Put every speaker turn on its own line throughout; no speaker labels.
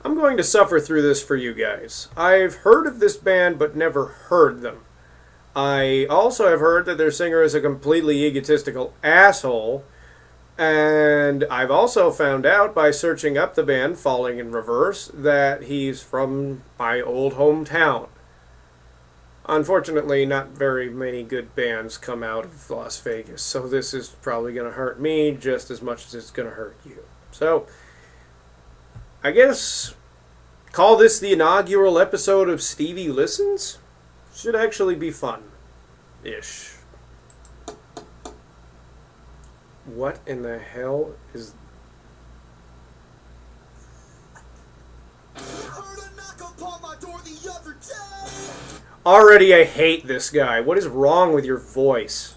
I'm going to suffer through this for you guys. I've heard of this band, but never heard them. I also have heard that their singer is a completely egotistical asshole. And I've also found out by searching up the band Falling in Reverse that he's from my old hometown. Unfortunately, not very many good bands come out of Las Vegas, so this is probably going to hurt me just as much as it's going to hurt you. So, I guess, call this the inaugural episode of Stevie Listens? Should actually be fun-ish. What in the hell is... Already I hate this guy. What is wrong with your voice?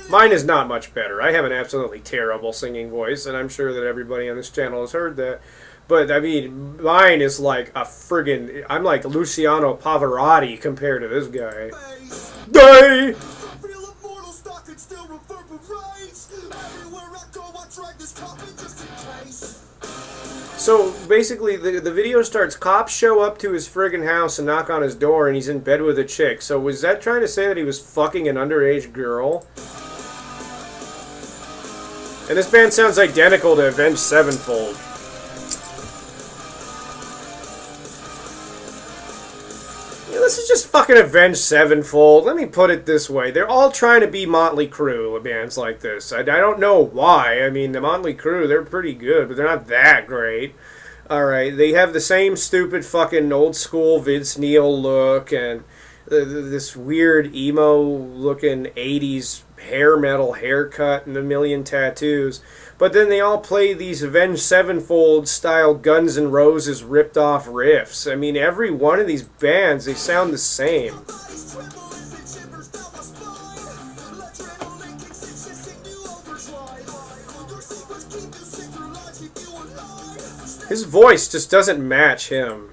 Mine is not much better. I have an absolutely terrible singing voice, and I'm sure that everybody on this channel has heard that. But, I mean, mine is like a friggin'... I'm like Luciano Pavarotti compared to this guy. Die! So basically, the video starts, cops show up to his friggin' house and knock on his door, and he's in bed with a chick. So was that trying to say that he was fucking an underage girl? And this band sounds identical to Avenged Sevenfold. Yeah, this is just fucking Avenged Sevenfold. Let me put it this way. They're all trying to be Motley Crue, bands like this. I don't know why. I mean, the Motley Crue, they're pretty good, but they're not that great. Alright, they have the same stupid fucking old school Vince Neil look and this weird emo-looking 80s hair metal haircut and a million tattoos. But then they all play these Avenged Sevenfold style Guns N' Roses ripped off riffs. I mean, every one of these bands, they sound the same. His voice just doesn't match him.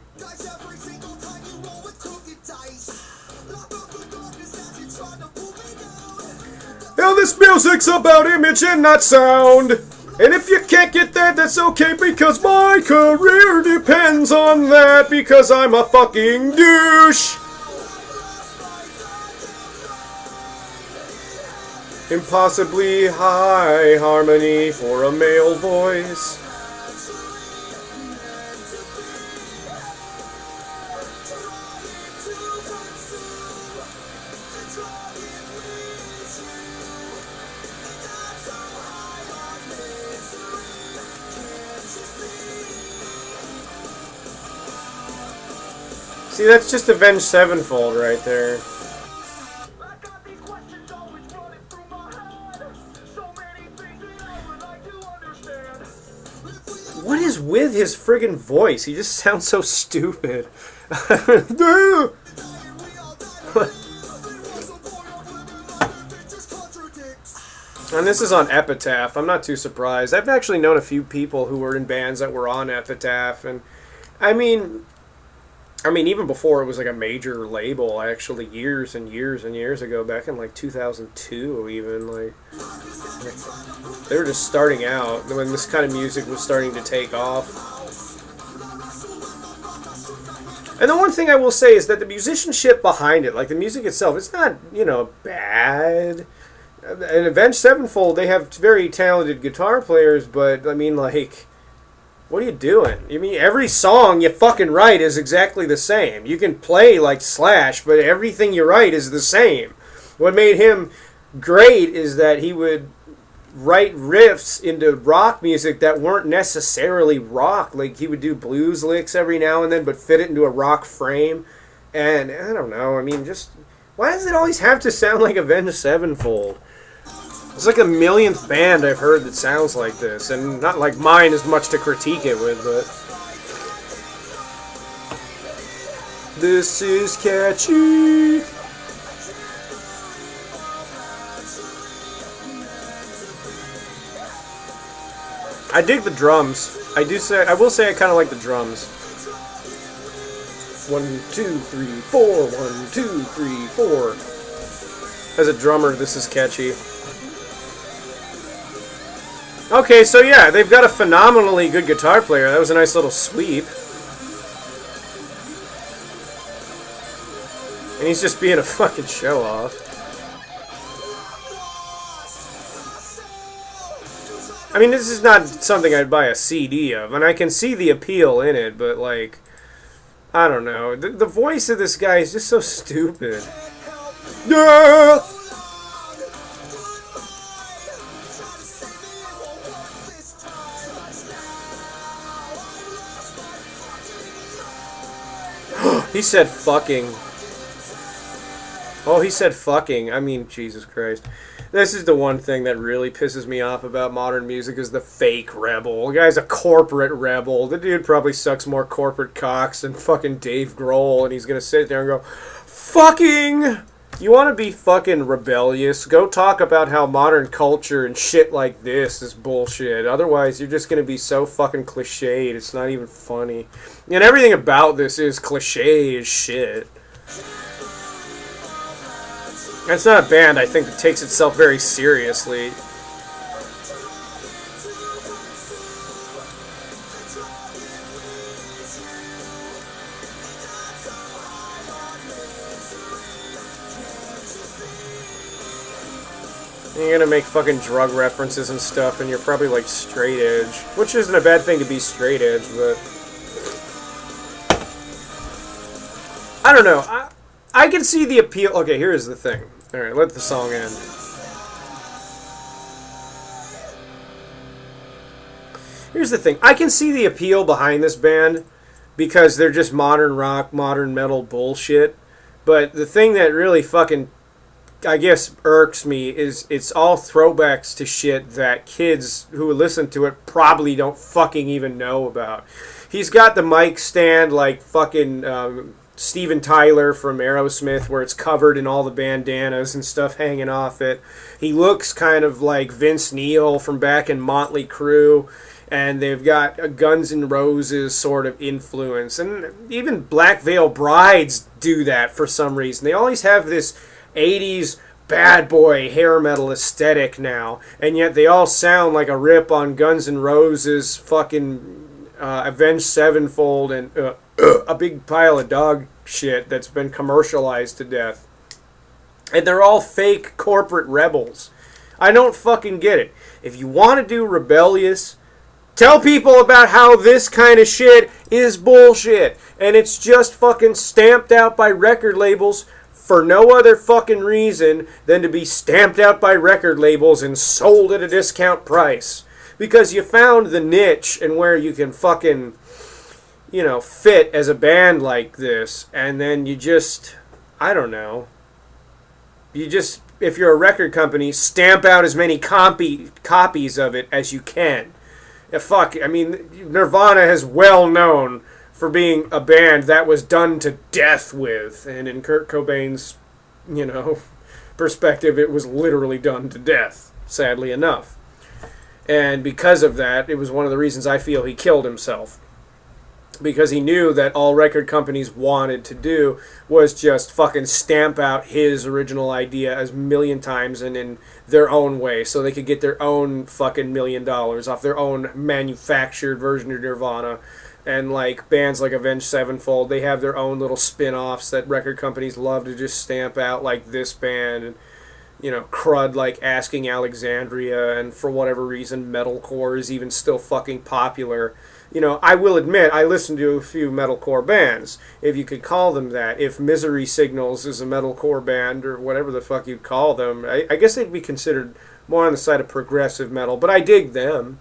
Now this music's about image and not sound. And if you can't get that, that's okay, because my career depends on that, because I'm a fucking douche. Impossibly high harmony for a male voice. See, that's just Avenged Sevenfold right there. What is with his friggin' voice? He just sounds so stupid. And this is on Epitaph. I'm not too surprised. I've actually known a few people who were in bands that were on Epitaph, and I mean, even before it was like a major label, actually, years and years and years ago, back in like 2002, even, like they were just starting out when this kind of music was starting to take off. And the one thing I will say is that the musicianship behind it, like the music itself, it's not, you know, bad. And Avenged Sevenfold, they have very talented guitar players, but I mean, like, what are you doing? I mean, every song you fucking write is exactly the same. You can play like Slash, but everything you write is the same. What made him great is that he would write riffs into rock music that weren't necessarily rock. Like, he would do blues licks every now and then, but fit it into a rock frame. And, I don't know, I mean, just, why does it always have to sound like Avenged Sevenfold? It's like the millionth band I've heard that sounds like this, and not like mine as much to critique it with, but... This is catchy! I dig the drums. I will say I kind of like the drums. 1, 2, 3, 4, 1, 2, 3, 4. As a drummer, this is catchy. Okay, so yeah, they've got a phenomenally good guitar player. That was a nice little sweep. And he's just being a fucking show-off. I mean, this is not something I'd buy a CD of, and I can see the appeal in it, but, like, I don't know. The voice of this guy is just so stupid. Yeah! He said fucking. Oh, he said fucking. I mean, Jesus Christ. This is the one thing that really pisses me off about modern music is the fake rebel. The guy's a corporate rebel. The dude probably sucks more corporate cocks than fucking Dave Grohl, and he's gonna sit there and go, fucking! You want to be fucking rebellious? Go talk about how modern culture and shit like this is bullshit. Otherwise, you're just gonna be so fucking cliched, it's not even funny. And everything about this is cliche as shit. It's not a band, I think, that takes itself very seriously. You're gonna make fucking drug references and stuff, and you're probably like straight edge. Which isn't a bad thing to be straight edge, but I don't know. I can see the appeal. Okay, here's the thing. Alright, let the song end. Here's the thing. I can see the appeal behind this band because they're just modern rock, modern metal bullshit. But the thing that really fucking, I guess, irks me is it's all throwbacks to shit that kids who listen to it probably don't fucking even know about. He's got the mic stand like fucking Steven Tyler from Aerosmith, where it's covered in all the bandanas and stuff hanging off it. He looks kind of like Vince Neil from back in Motley Crue. And they've got a Guns N' Roses sort of influence. And even Black Veil Brides do that for some reason. They always have this 80s bad boy hair metal aesthetic now, and yet they all sound like a rip on Guns N' Roses, fucking Avenged Sevenfold, and a big pile of dog shit that's been commercialized to death. And they're all fake corporate rebels. I don't fucking get it. If you want to do rebellious, tell people about how this kind of shit is bullshit, and it's just fucking stamped out by record labels for no other fucking reason than to be stamped out by record labels and sold at a discount price. Because you found the niche and where you can fucking, you know, fit as a band like this, and then you just, I don't know, you just, if you're a record company, stamp out as many copies of it as you can. Yeah, fuck, I mean, Nirvana is well known for being a band that was done to death with, and in Kurt Cobain's, you know, perspective, it was literally done to death, sadly enough. And because of that, it was one of the reasons I feel he killed himself. Because he knew that all record companies wanted to do was just fucking stamp out his original idea as a million times and in their own way, so they could get their own fucking $1 million off their own manufactured version of Nirvana. And like bands like Avenged Sevenfold, they have their own little spin-offs that record companies love to just stamp out, like this band, and you know, crud like Asking Alexandria, and for whatever reason metalcore is even still fucking popular. You know, I will admit, I listen to a few metalcore bands, if you could call them that. If Misery Signals is a metalcore band, or whatever the fuck you'd call them, I guess they'd be considered more on the side of progressive metal, but I dig them.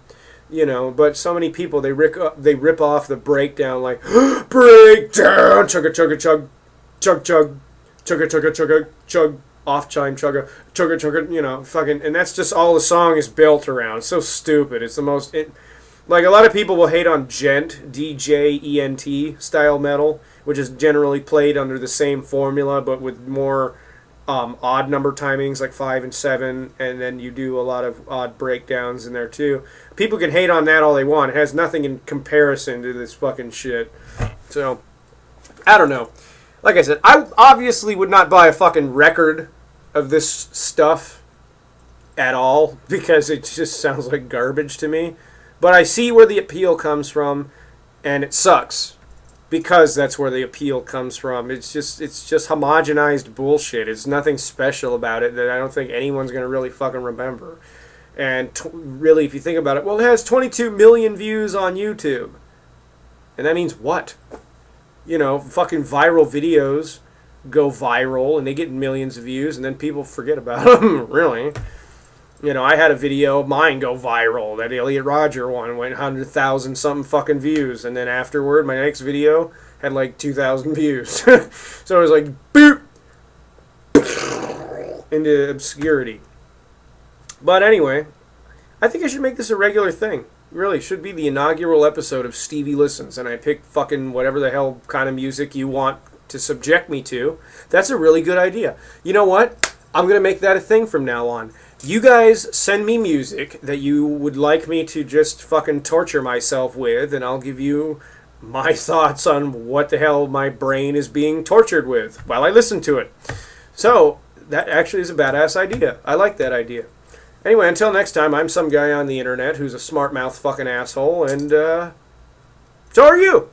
You know, but so many people, they rip off the breakdown like, breakdown, chugga chugga chug, chug chug, chugga chugga chugga chug, off chime chugga, chugga chugga, you know, fucking, and that's just all the song is built around. It's so stupid. It's the most, like a lot of people will hate on Gent, D-J-E-N-T style metal, which is generally played under the same formula, but with more odd number timings, like 5 and 7, and then you do a lot of odd breakdowns in there too. People can hate on that all they want. It has nothing in comparison to this fucking shit. So, I don't know. Like I said, I obviously would not buy a fucking record of this stuff. at all because it just sounds like garbage to me. But I see where the appeal comes from, and it sucks because that's where the appeal comes from. It's just homogenized bullshit. It's nothing special about it that I don't think anyone's going to really fucking remember. And really, if you think about it, well, it has 22 million views on YouTube. And that means what? You know, fucking viral videos go viral and they get millions of views and then people forget about them, really. You know, I had a video of mine go viral. That Elliot Rodger one went 100,000 something fucking views. And then afterward, my next video had like 2,000 views. So it was like, boop, into obscurity. But anyway, I think I should make this a regular thing. Really, should be the inaugural episode of Stevie Listens. And I pick fucking whatever the hell kind of music you want to subject me to. That's a really good idea. You know what? I'm going to make that a thing from now on. You guys send me music that you would like me to just fucking torture myself with, and I'll give you my thoughts on what the hell my brain is being tortured with while I listen to it. So, that actually is a badass idea. I like that idea. Anyway, until next time, I'm some guy on the internet who's a smart mouth fucking asshole, and so are you!